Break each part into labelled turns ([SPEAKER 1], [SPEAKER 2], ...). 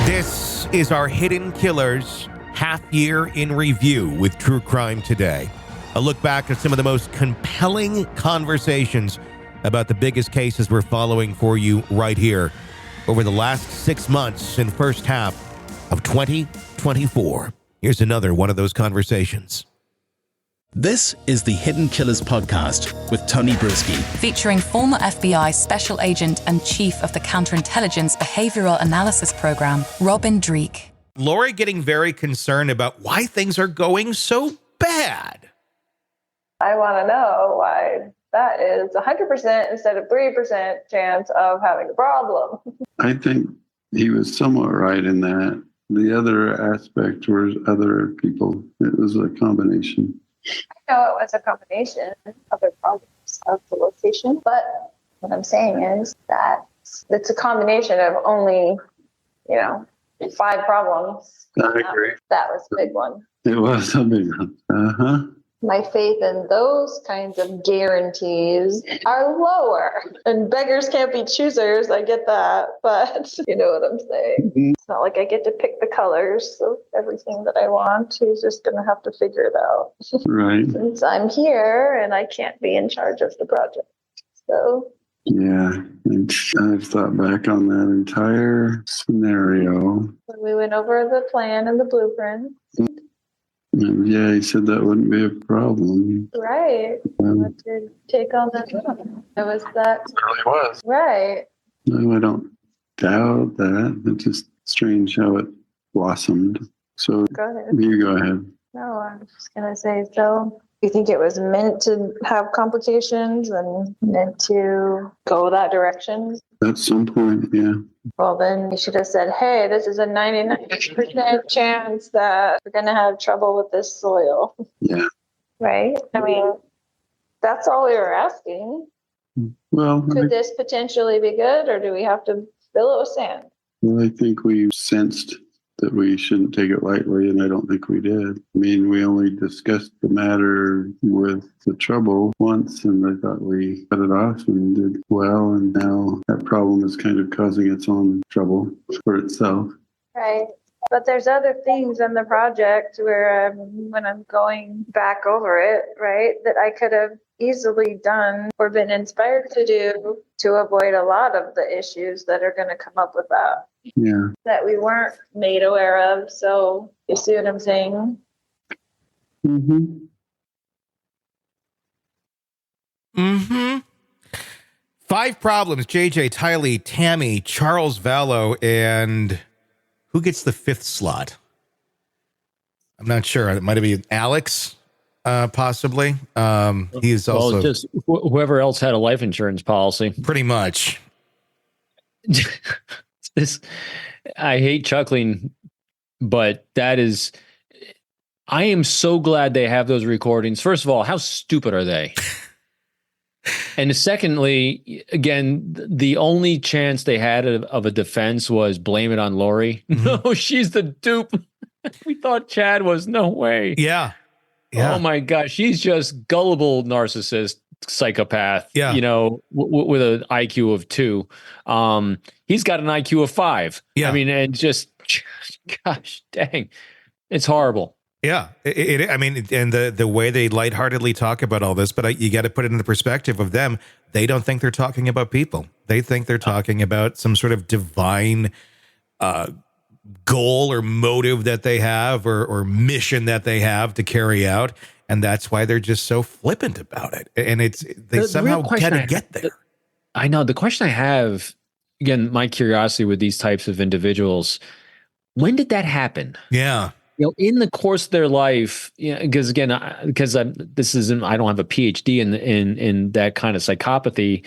[SPEAKER 1] This is our Hidden Killers half year in review with True Crime Today. A look back at some of the most compelling conversations about the biggest cases we're following for you right here over the last 6 months and first half of 2024. Here's another one of those conversations.
[SPEAKER 2] This is the Hidden Killers podcast with Tony Brueski.
[SPEAKER 3] Featuring former FBI Special Agent and Chief of the Counterintelligence Behavioral Analysis Program, Robin Dreeke.
[SPEAKER 1] Lori getting very concerned about why things are going so bad.
[SPEAKER 4] I want to know why that is 100% instead of 3% chance of having a problem.
[SPEAKER 5] I think he was somewhat right in that. The other aspect was other people. It was a combination.
[SPEAKER 4] I know it was a combination of other problems of the location, but what I'm saying is that it's a combination of only, 5 problems.
[SPEAKER 5] I agree.
[SPEAKER 4] That was a big one.
[SPEAKER 5] It was a big one. Uh-huh.
[SPEAKER 4] My faith in those kinds of guarantees are lower. And beggars can't be choosers. I get that. But you know what I'm saying. It's not like I get to pick the colors of everything that I want. He's just going to have to figure it out.
[SPEAKER 5] Right.
[SPEAKER 4] Since I'm here and I can't be in charge of the project. So.
[SPEAKER 5] Yeah. And I've thought back on that entire scenario.
[SPEAKER 4] When we went over the plan and the blueprint.
[SPEAKER 5] And yeah, he said that wouldn't be a problem.
[SPEAKER 4] Right. What to take on that? It was that.
[SPEAKER 5] It really was.
[SPEAKER 4] Right.
[SPEAKER 5] No, I don't doubt that. It's just strange how it blossomed. So
[SPEAKER 4] go ahead.
[SPEAKER 5] You go ahead.
[SPEAKER 4] No, I'm just going to say, so you think it was meant to have complications and meant to go that direction?
[SPEAKER 5] At some point, yeah.
[SPEAKER 4] Well, then you should have said, hey, this is a 99% chance that we're going to have trouble with this soil.
[SPEAKER 5] Yeah.
[SPEAKER 4] Right? I mean, that's all we were asking.
[SPEAKER 5] Well,
[SPEAKER 4] Could this potentially be good, or do we have to fill it with sand?
[SPEAKER 5] Well, I think we sensed that we shouldn't take it lightly, and I don't think we did. I mean, we only discussed the matter with the trouble once, and I thought we cut it off and did well, and now that problem is kind of causing its own trouble for itself.
[SPEAKER 4] Right. But there's other things in the project where when I'm going back over it, right, that I could have easily done or been inspired to do to avoid a lot of the issues that are going to come up with that.
[SPEAKER 5] Yeah.
[SPEAKER 4] That we weren't made aware of. So you see what I'm saying?
[SPEAKER 5] Mm-hmm.
[SPEAKER 1] Mm-hmm. 5 problems. JJ, Tylee, Tammy, Charles Vallow, and who gets the 5th slot? I'm not sure. It might have been Alex, possibly. He's also...
[SPEAKER 6] Well, just whoever else had a life insurance policy.
[SPEAKER 1] Pretty much.
[SPEAKER 6] I hate chuckling, but that is... I am so glad they have those recordings. First of all, how stupid are they? And secondly, again, the only chance they had of a defense was blame it on Lori. Mm-hmm. No, she's the dupe. We thought Chad was. No way.
[SPEAKER 1] Yeah.
[SPEAKER 6] Oh my gosh, she's just gullible narcissist, psychopath.
[SPEAKER 1] Yeah.
[SPEAKER 6] With an IQ of 2. He's got an IQ of 5.
[SPEAKER 1] Yeah.
[SPEAKER 6] I mean, and just, gosh dang, it's horrible.
[SPEAKER 1] Yeah, I mean, and the way they lightheartedly talk about all this, but you got to put it in the perspective of them. They don't think they're talking about people. They think they're talking about some sort of divine goal or motive that they have or mission that they have to carry out. And that's why they're just so flippant about it. And they somehow got to get there.
[SPEAKER 6] I know. The question I have, again, my curiosity with these types of individuals, when did that happen?
[SPEAKER 1] Yeah.
[SPEAKER 6] In the course of their life, because again, I don't have a PhD in that kind of psychopathy.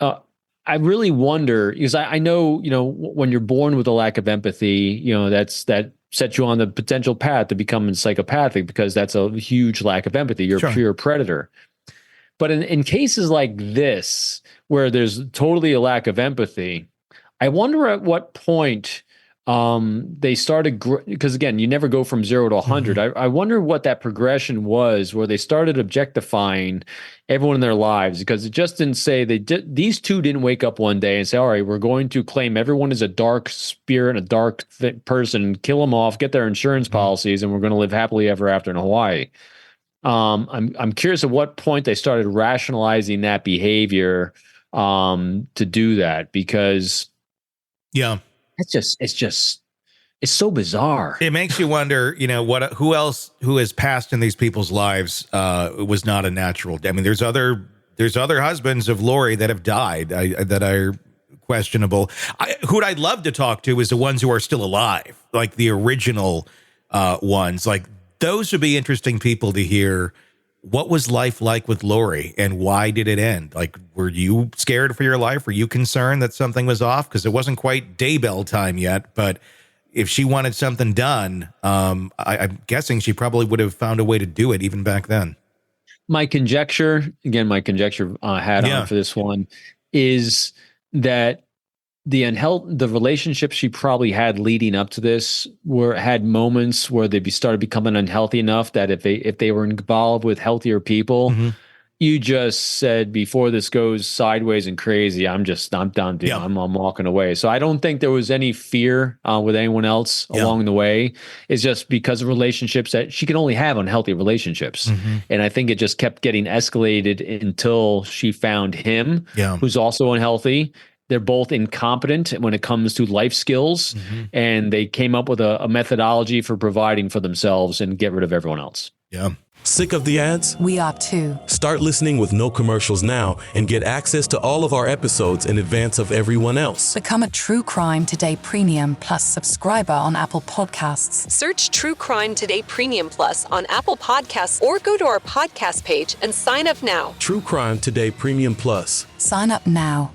[SPEAKER 6] I really wonder, because I know, when you're born with a lack of empathy, that sets you on the potential path to becoming psychopathic, because that's a huge lack of empathy. You're a pure predator. But in cases like this, where there's totally a lack of empathy, I wonder at what point they started, because again, you never go from 0 to 100. I wonder what that progression was, where they started objectifying everyone in their lives, because it just didn't say these two didn't wake up one day and say, all right, we're going to claim everyone is a dark spirit, a dark person, kill them off, get their insurance policies, and we're going to live happily ever after in Hawaii. I'm curious at what point they started rationalizing that behavior to do that, because it's so bizarre.
[SPEAKER 1] It makes you wonder, who else who has passed in these people's lives was not a natural. I mean, there's other husbands of Lori that have died that are questionable. Who I'd love to talk to is the ones who are still alive, like the original ones. Like, those would be interesting people to hear. What was life like with Lori, and why did it end? Like, were you scared for your life? Were you concerned that something was off? Because it wasn't quite Daybell time yet, but if she wanted something done, I'm guessing she probably would have found a way to do it even back then.
[SPEAKER 6] My conjecture hat on for this one is that the relationships she probably had leading up to this had moments where they started becoming unhealthy enough that if they were involved with healthier people, you just said, before this goes sideways and crazy, I'm done. I'm walking away. So I don't think there was any fear with anyone else along the way. It's just because of relationships that she can only have unhealthy relationships. And I think it just kept getting escalated until she found him, who's also unhealthy. They're both incompetent when it comes to life skills, and they came up with a methodology for providing for themselves and get rid of everyone else.
[SPEAKER 1] Yeah.
[SPEAKER 7] Sick of the ads?
[SPEAKER 3] We are too.
[SPEAKER 7] Start listening with no commercials now and get access to all of our episodes in advance of everyone else.
[SPEAKER 3] Become a True Crime Today Premium Plus subscriber on Apple Podcasts.
[SPEAKER 8] Search True Crime Today Premium Plus on Apple Podcasts or go to our podcast page and sign up now.
[SPEAKER 7] True Crime Today Premium Plus.
[SPEAKER 3] Sign up now.